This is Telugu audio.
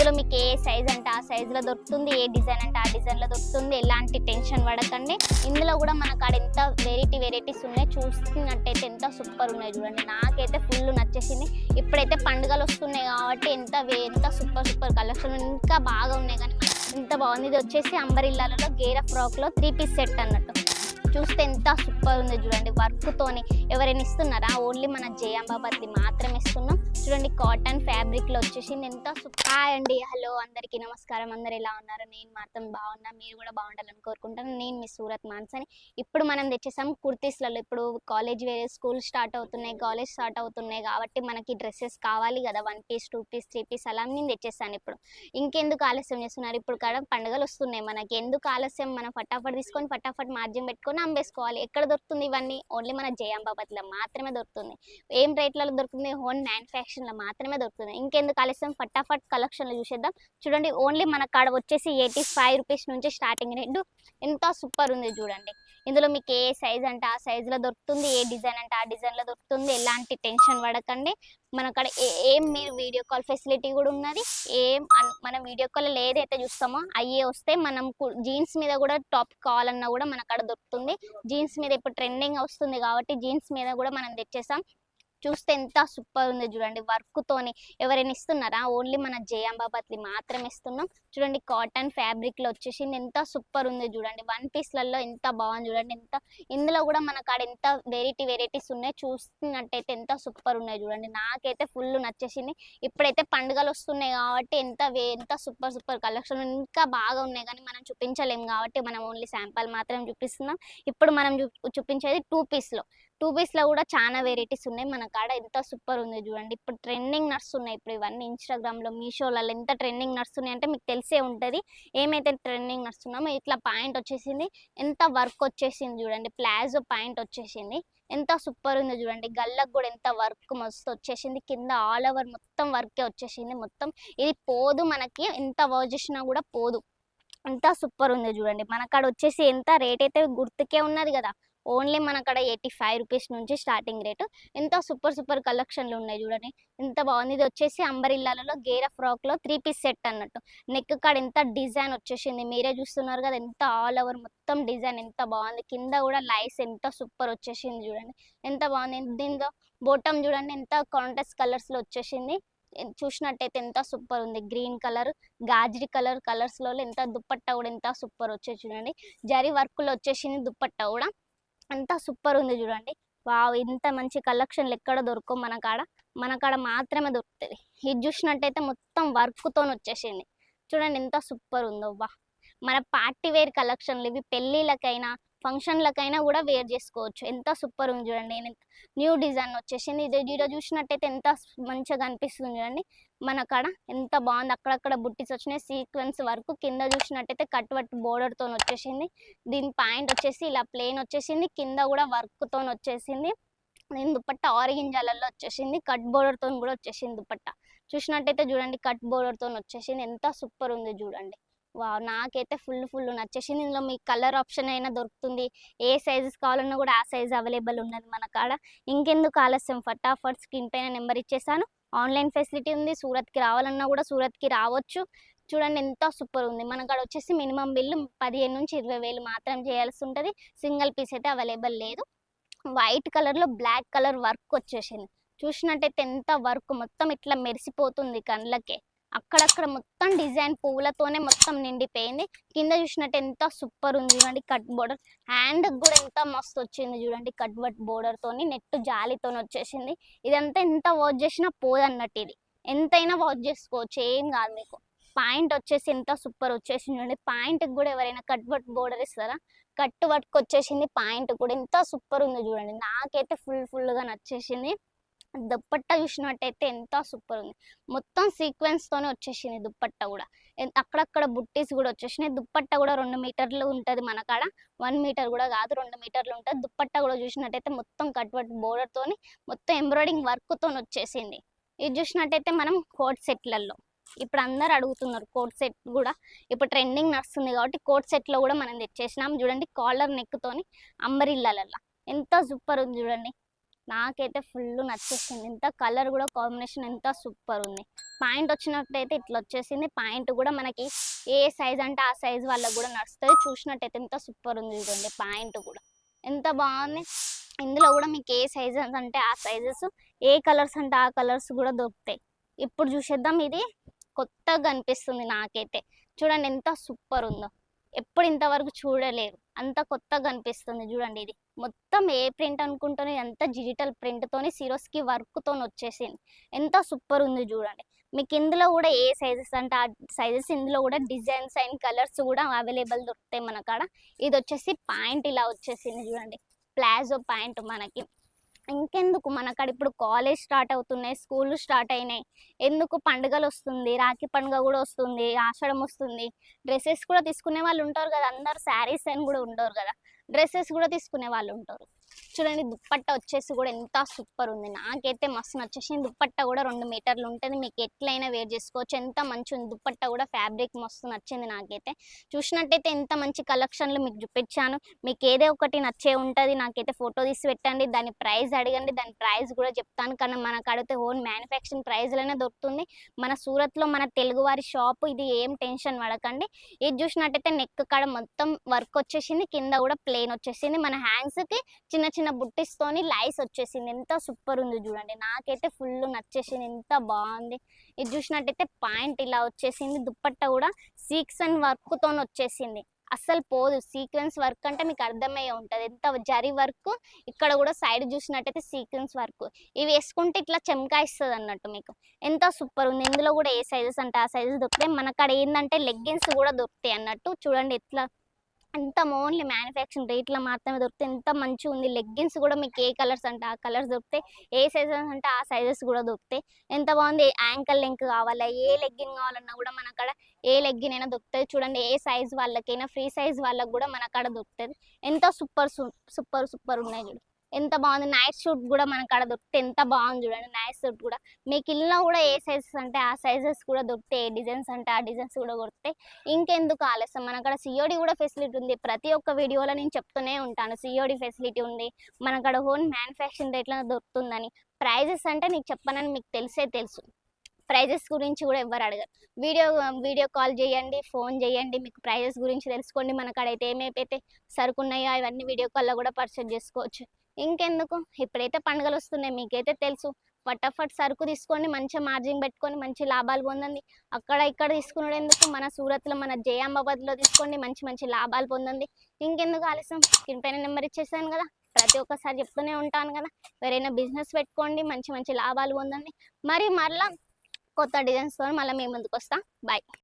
ఇందులో మీకు ఏ సైజ్ అంటే ఆ సైజులో దొరుకుతుంది, ఏ డిజైన్ అంటే ఆ డిజైన్లో దొరుకుతుంది. ఎలాంటి టెన్షన్ పడకండి. ఇందులో కూడా మనకు ఆడ ఎంత వెరైటీస్ ఉన్నాయి, చూస్తున్నట్టయితే ఎంత సూపర్ ఉన్నాయి చూడండి. నాకైతే ఫుల్ నచ్చేసింది. ఇప్పుడైతే పండుగలు వస్తున్నాయి కాబట్టి ఎంత సూపర్ కలెక్షన్ ఇంకా బాగా ఉన్నాయి. కానీ ఎంత బాగుంది. ఇది వచ్చేసి అంబరిల్లాలలో గేరా ఫ్రాక్లో 3 పీస్ సెట్ అన్నట్టు. చూస్తే ఎంత సూపర్ ఉంది చూడండి. వర్క్తోని ఎవరైనా ఇస్తున్నారా? ఓన్లీ మన జయాంబాపతి మాత్రమే ఇస్తున్నాం. చూడండి కాటన్ ఫ్యాబ్రిక్లో వచ్చేసింది. ఎంత సూపర్. హాయ్ అండి, హలో అందరికీ నమస్కారం. అందరు ఎలా ఉన్నారు? నేను మాత్రం బాగున్నా, మీరు కూడా బాగుండాలని కోరుకుంటాను. నేను మీ సూరత్ మాన్సని. ఇప్పుడు మనం తెచ్చేసాం కుర్తీస్లలో. ఇప్పుడు కాలేజ్ వేరే స్కూల్ స్టార్ట్ అవుతున్నాయి, కాలేజ్ స్టార్ట్ అవుతున్నాయి కాబట్టి మనకి డ్రెస్సెస్ కావాలి కదా. 1 పీస్ 2 పీస్ 3 పీస్ అలా నేను తెచ్చేసాను. ఇప్పుడు ఇంకెందుకు ఆలస్యం చేస్తున్నారు? ఇప్పుడు కూడా పండుగలు వస్తున్నాయి మనకి. ఎందుకు ఆలస్యం? మనం ఫటాఫట్ తీసుకొని ఫటాఫట్ మార్జిన్ పెట్టుకొని అమ్మేసుకోవాలి. ఎక్కడ దొరుకుతుంది ఇవన్నీ? ఓన్లీ మన జయాంబాపతిలో మాత్రమే దొరుకుతుంది. ఏం రేట్లలో దొరుకుతుంది? ఓన్ మ్యానుఫ్యాక్చరింగ్లో మాత్రమే దొరుకుతుంది. ఇంకెందుకు ఆలస్యం? ఫటాఫట్ కలెక్షన్లు చూసేద్దాం. చూడండి, ఓన్లీ మన కాడ వచ్చేసి 85 రూపీస్ నుంచి స్టార్టింగ్ రేటు. ఎంత సూపర్ ఉంది చూడండి. ఇందులో మీకు ఏ సైజ్ అంటే ఆ సైజులో దొరుకుతుంది, ఏ డిజైన్ అంటే ఆ డిజైన్లో దొరుకుతుంది. ఎలాంటి టెన్షన్ పడకండి. మన కాడ ఏం మీరు వీడియో కాల్ ఫెసిలిటీ కూడా ఉన్నది. మనం వీడియో కాల్ ఏదైతే చూస్తామో అయ్యే వస్తే మనం జీన్స్ మీద కూడా టాప్ కావాలన్నా కూడా మన కాడ దొరుకుతుంది. జీన్స్ మీద ఇప్పుడు ట్రెండింగ్ వస్తుంది కాబట్టి జీన్స్ మీద కూడా మనం తెచ్చేసాం. చూస్తే ఎంత సూపర్ ఉంది చూడండి. వర్క్తోని ఎవరైనా ఇస్తున్నారా? ఓన్లీ మన జయాంబాపతి మాత్రమే ఇస్తున్నాం. చూడండి కాటన్ ఫ్యాబ్రిక్లో వచ్చేసింది. ఎంత సూపర్ ఉంది చూడండి. 1 పీస్లలో ఎంత బాగుంది చూడండి. ఇందులో కూడా మన కాడ ఎంత వెరైటీస్ ఉన్నాయి, చూస్తున్నట్టయితే ఎంత సూపర్ ఉన్నాయి చూడండి. నాకైతే ఫుల్ నచ్చేసింది. ఇప్పుడైతే పండుగలు వస్తున్నాయి కాబట్టి ఎంత సూపర్ కలెక్షన్ ఇంకా బాగా ఉన్నాయి. కానీ మనం చూపించలేం కాబట్టి మనం ఓన్లీ శాంపుల్ మాత్రం చూపిస్తున్నాం. ఇప్పుడు మనం చూపించేది 2 పీస్లో. 2 పీస్లో కూడా చాలా వెరైటీస్ ఉన్నాయి మన కాడ. ఎంత సూపర్ ఉంది చూడండి. ఇప్పుడు ట్రెండింగ్ నడుస్తున్నాయి. ఇప్పుడు ఇవన్నీ ఇన్స్టాగ్రామ్లో, మీషోలలో ఎంత ట్రెండింగ్ నడుస్తున్నాయి అంటే మీకు తెలిసే ఉంటుంది. ఏమైతే ట్రెండింగ్ నడుస్తున్నామో ఇట్లా పాయింట్ వచ్చేసింది. ఎంత వర్క్ వచ్చేసింది చూడండి. ప్లాజో పాయింట్ వచ్చేసింది. ఎంత సూపర్ ఉంది చూడండి. గల్లకు కూడా ఎంత వర్క్ మస్తు వచ్చేసింది. కింద ఆల్ ఓవర్ మొత్తం వర్కే వచ్చేసింది. మొత్తం ఇది పోదు మనకి. ఎంత వర్క్ చేసినా కూడా పోదు. ఎంత సూపర్ ఉంది చూడండి. మన కాడ వచ్చేసి ఎంత రేట్ అయితే గుర్తుకే ఉన్నది కదా. ఓన్లీ మన కాడ 85 రూపీస్ నుంచి స్టార్టింగ్ రేటు. ఎంత సూపర్ కలెక్షన్లు ఉన్నాయి చూడండి. ఎంత బాగుంది. ఇది వచ్చేసి అంబరిల్లాలలో గేరా ఫ్రాక్లో 3 పీస్ సెట్ అన్నట్టు. నెక్ కాడ ఎంత డిజైన్ వచ్చేసింది మీరే చూస్తున్నారు కదా. ఎంత ఆల్ ఓవర్ మొత్తం డిజైన్ ఎంత బాగుంది. కింద కూడా లైస్ ఎంత సూపర్ వచ్చేసింది చూడండి. ఎంత బాగుంది. దీంతో బోటం చూడండి ఎంత కాంట్రాస్ట్ కలర్స్లో వచ్చేసింది. చూసినట్టయితే ఎంత సూపర్ ఉంది. గ్రీన్ కలర్, గాజరీ కలర్స్లో ఎంత దుప్పట్టా కూడా ఎంత సూపర్ వచ్చేసి చూడండి. జరీ వర్క్లో వచ్చేసింది దుప్పట్టా కూడా. అంతా సూపర్ ఉంది చూడండి. వావ్, ఇంత మంచి కలెక్షన్లు ఎక్కడ దొరకవు మన కాడ మాత్రమే దొరుకుతుంది. ఇది చూసినట్టయితే మొత్తం వర్క్తో వచ్చేసింది చూడండి. ఎంత సూపర్ ఉందో. వా, మన పార్టీ వేర్ కలెక్షన్లు ఇవి. పెళ్ళిళ్ళకైనా ఫంక్షన్లకైనా కూడా వేర్ చేసుకోవచ్చు. ఎంత సూపర్ ఉంది చూడండి. న్యూ డిజైన్ వచ్చేసింది. ఇది చూసినట్టయితే ఎంత మంచిగా అనిపిస్తుంది చూడండి. మన కాడ ఎంత బాగుంది. అక్కడక్కడ బుట్టీస్ వచ్చినాయి, సీక్వెన్స్ వరకు. కింద చూసినట్టయితే కట్ వర్క్ బోర్డర్తో వచ్చేసింది. దీని పాయింట్ వచ్చేసి ఇలా ప్లెయిన్ వచ్చేసింది. కింద కూడా వర్క్తో వచ్చేసింది. దీని దుపట్టా ఆరెంజ్ వచ్చేసింది. కట్ బోర్డర్తో కూడా వచ్చేసింది దుపట్టా. చూసినట్టయితే చూడండి కట్ బోర్డర్తో వచ్చేసింది. ఎంత సూపర్ ఉంది చూడండి. వావ్, నాకైతే ఫుల్ నచ్చేసింది. ఇందులో మీకు కలర్ ఆప్షన్ అయినా దొరుకుతుంది. ఏ సైజెస్ కావాలన్నా కూడా ఆ సైజ్ అవైలబుల్ ఉన్నది మన కాడ. ఇంకెందుకు ఆలస్యం? ఫటాఫట్ స్క్రీన్ పైన నెంబర్ ఇచ్చేసాను. ఆన్లైన్ ఫెసిలిటీ ఉంది. సూరత్కి రావాలన్నా కూడా సూరత్కి రావచ్చు. చూడండి ఎంత సూపర్ ఉంది. మన కాడ వచ్చేసి మినిమం బిల్లు 15 నుంచి 20 వేలు మాత్రం చేయాల్సి ఉంటుంది. సింగిల్ పీస్ అయితే అవైలబుల్ లేదు. వైట్ కలర్లో బ్లాక్ కలర్ వర్క్ వచ్చేసింది. చూసినట్టయితే ఎంత వర్క్ మొత్తం ఇట్లా మెరిసిపోతుంది కళ్ళకే. అక్కడక్కడ మొత్తం డిజైన్ పువ్వులతోనే మొత్తం నిండిపోయింది. కింద చూసినట్టు ఎంత సూపర్ ఉంది చూడండి. కట్ బోర్డర్ హ్యాండ్ కూడా ఎంత మస్తు వచ్చింది చూడండి. కట్ వర్క్ బోర్డర్తోని నెట్ జాలితో వచ్చేసింది. ఇదంతా ఎంత వర్క్ చేసినా పోదన్నట్టు. ఇది ఎంతైనా వర్క్ చేసుకోవచ్చు, ఏం కాదు మీకు. పాయింట్ వచ్చేసి ఎంత సూపర్ వచ్చేసింది చూడండి. పాయింట్కి కూడా ఎవరైనా కట్ వర్క్ బోర్డర్ ఇస్తారా? కట్ వర్క్ వచ్చేసింది. పాయింట్ కూడా ఎంత సూపర్ ఉంది చూడండి. నాకైతే ఫుల్గా నచ్చేసింది. దుప్పట్టా చూసినట్టయితే ఎంత సూపర్ ఉంది. మొత్తం సీక్వెన్స్తోనే వచ్చేసింది దుప్పట్టా కూడా. అక్కడక్కడ బుట్టీస్ కూడా వచ్చేసినాయి. దుప్పట్టా కూడా 2 మీటర్లు ఉంటుంది మన కాడ. 1 మీటర్ కూడా కాదు, 2 మీటర్లు ఉంటుంది. దుప్పట్టా కూడా చూసినట్టయితే మొత్తం కట్ వర్క్ బోర్డర్తోని మొత్తం ఎంబ్రాయిడింగ్ వర్క్తో వచ్చేసింది. ఇది చూసినట్టయితే మనం కోట్ సెట్లలో ఇప్పుడు అందరు అడుగుతున్నారు. కోట్ సెట్ కూడా ఇప్పుడు ట్రెండింగ్ నడుస్తుంది కాబట్టి కోట్ సెట్లో కూడా మనం తెచ్చేసినాం చూడండి. కాలర్ నెక్తోని అంబరిల్లాలల్లా ఎంత సూపర్ ఉంది చూడండి. నాకైతే ఫుల్ నచ్చేసింది. ఎంత కలర్ కూడా కాంబినేషన్ ఎంత సూపర్ ఉంది. పాయింట్ వచ్చినట్టయితే ఇట్లా వచ్చేసింది. పాయింట్ కూడా మనకి ఏ సైజ్ అంటే ఆ సైజ్ వాళ్ళకి కూడా నడుస్తుంది. చూసినట్టయితే ఎంత సూపర్ ఉంది చూడండి. పాయింట్ కూడా ఎంత బాగుంది. ఇందులో కూడా మీకు ఏ సైజెస్ అంటే ఆ సైజెస్, ఏ కలర్స్ అంటే ఆ కలర్స్ కూడా దొరుకుతాయి. ఇప్పుడు చూసేద్దాం. ఇది కొత్తగా కనిపిస్తుంది నాకైతే. చూడండి ఎంత సూపర్ ఉందో. ఎప్పుడు ఇంతవరకు చూడలేరు, అంత కొత్తగా కనిపిస్తుంది చూడండి. ఇది మొత్తం ఏ ప్రింట్ అనుకుంటూనే అంత డిజిటల్ ప్రింట్తోని సిరోస్కి వర్క్తోని వచ్చేసింది. ఎంత సూపర్ ఉంది చూడండి. మీకు ఇందులో కూడా ఏ సైజెస్ అంటే ఆ సైజెస్, ఇందులో కూడా డిజైన్స్ అండ్ కలర్స్ కూడా అవైలబుల్ దొరుకుతాయి మన కాడ. ఇది వచ్చేసి పాయింట్ ఇలా వచ్చేసింది చూడండి. ప్లాజో పాయింట్ మనకి. ఇంకెందుకు మనకాడ ఇప్పుడు కాలేజ్ స్టార్ట్ అవుతున్నాయి, స్కూళ్ళు స్టార్ట్ అయినాయి. ఎందుకు పండుగలు వస్తుంది, రాఖీ పండుగ కూడా వస్తుంది, ఆషాఢం వస్తుంది. డ్రెస్సెస్ కూడా తీసుకునే వాళ్ళు ఉంటారు కదా, అందరు శారీస్ అని కూడా ఉండరు కదా, డ్రెస్సెస్ కూడా తీసుకునే వాళ్ళు ఉంటారు. చూడండి దుప్పట్ట వచ్చేసి కూడా ఎంత సూపర్ ఉంది. నాకైతే మస్తు నచ్చేసింది. దుప్పట్ట కూడా 2 మీటర్లు ఉంటుంది, మీకు ఎట్లయినా వేర్ చేసుకోవచ్చు. ఎంత మంచి ఉంది దుప్పట్ట కూడా. ఫ్యాబ్రిక్ మస్తు నచ్చింది నాకైతే. చూసినట్టయితే ఎంత మంచి కలెక్షన్లు మీకు చూపించాను. మీకు ఏదో ఒకటి నచ్చే ఉంటుంది. నాకైతే ఫోటో తీసి పెట్టండి, దాని ప్రైస్ అడగండి, దాని ప్రైస్ కూడా చెప్తాను. కానీ మనకు అడిగితే ఓన్ మ్యానుఫ్యాక్చరింగ్ ప్రైస్లోనే దొరుకుతుంది మన సూరత్లో, మన తెలుగువారి షాపు. ఇది ఏం టెన్షన్ పడకండి. ఇది చూసినట్టయితే నెక్ కాడ మొత్తం వర్క్ వచ్చేసింది, కింద కూడా ప్లెయిన్ వచ్చేసింది. మన హ్యాండ్స్కి చిన్న చిన్న బుట్టిస్తోని లైస్ వచ్చేసింది. ఎంత సూపర్ ఉంది చూడండి. నాకైతే ఫుల్ నచ్చేసింది. ఎంత బాగుంది. ఇది చూసినట్టయితే పాయింట్ ఇలా వచ్చేసింది. దుప్పట్ట కూడా సీక్వెన్స్ వర్క్తో వచ్చేసింది. అస్సలు పోదు. సీక్వెన్స్ వర్క్ అంటే మీకు అర్థమయ్యే ఉంటుంది. ఎంత జరీ వర్క్, ఇక్కడ కూడా సైడ్ చూసినట్టయితే సీక్వెన్స్ వర్క్. ఇవి వేసుకుంటే ఇట్లా చెమకాయిస్తుంది అన్నట్టు మీకు. ఎంత సూపర్ ఉంది. ఇందులో కూడా ఏ సైజెస్ అంటే ఆ సైజెస్ దొరుకుతాయి. మనకాడ ఏంటంటే లెగ్గిన్స్ కూడా దొరుకుతాయి అన్నట్టు. చూడండి ఎట్లా అంత ఓన్లీ మ్యానుఫ్యాక్చరింగ్ రేట్లో మాత్రమే దొరుకుతాయి. ఎంత మంచిగా ఉంది. లెగ్గిన్స్ కూడా మీకు ఏ కలర్స్ అంటే ఆ కలర్స్ దొరుకుతాయి, ఏ సైజెస్ అంటే ఆ సైజెస్ కూడా దొరుకుతాయి. ఎంత బాగుంది. యాంకల్ లెంక్ కావాలా, ఏ లెగ్గిన్ కావాలన్నా కూడా మన కాడ ఏ లెగ్గిన్ అయినా దొరుకుతుంది. చూడండి ఏ సైజ్ వాళ్ళకైనా, ఫ్రీ సైజ్ వాళ్ళకి కూడా మన కాడ దొరుకుతుంది. ఎంత సూపర్ సూపర్ సూపర్ ఉన్నాయి చూడు. ఎంత బాగుంది. నైట్ సూట్ కూడా మన కాడ దొరుకుతాయి. ఎంత బాగుంది చూడండి. నైట్ సూట్ కూడా మీకు ఇల్లు కూడా ఏ సైజెస్ అంటే ఆ సైజెస్ కూడా దొరుకుతాయి, ఏ డిజైన్స్ అంటే ఆ డిజైన్స్ కూడా దొరుకుతాయి. ఇంకెందుకు ఆలస్యం, మన కాడ సిఓడి కూడా ఫెసిలిటీ ఉంది. ప్రతి ఒక్క వీడియోలో నేను చెప్తూనే ఉంటాను సిఓడి ఫెసిలిటీ ఉంది, మన కాడ ఓన్ మ్యానుఫ్యాక్చరింగ్ రేట్లో దొరుకుతుందని. ప్రైజెస్ అంటే నీకు చెప్పనని మీకు తెలుసు. ప్రైజెస్ గురించి కూడా ఎవరు అడగరు. వీడియో కాల్ చేయండి, ఫోన్ చేయండి, మీకు ప్రైజెస్ గురించి తెలుసుకోండి. మన కాడ అయితే ఏమైతే సరుకున్నాయో అవన్నీ వీడియో కాల్లో కూడా పర్చేజ్ చేసుకోవచ్చు. ఇంకెందుకు, ఇప్పుడైతే పండుగలు వస్తున్నాయి మీకైతే తెలుసు. ఫటాఫట్ సరుకు తీసుకోండి, మంచిగా మార్జిన్ పెట్టుకొని మంచి లాభాలు పొందండి. అక్కడ ఇక్కడ తీసుకున్నాడు ఎందుకు, మన సూరత్లో మన జయాంబాబాద్లో తీసుకోండి, మంచి మంచి లాభాలు పొందండి. ఇంకెందుకు ఆలస్యం, స్క్రీన్ పైన నెంబర్ ఇచ్చేసాను కదా, ప్రతి ఒక్కసారి చెప్తూనే ఉంటాను కదా. ఎవరైనా బిజినెస్ పెట్టుకోండి, మంచి మంచి లాభాలు పొందండి. మరి మళ్ళీ కొత్త డిజైన్స్తో మళ్ళీ మేము ముందుకు వస్తాం. బాయ్.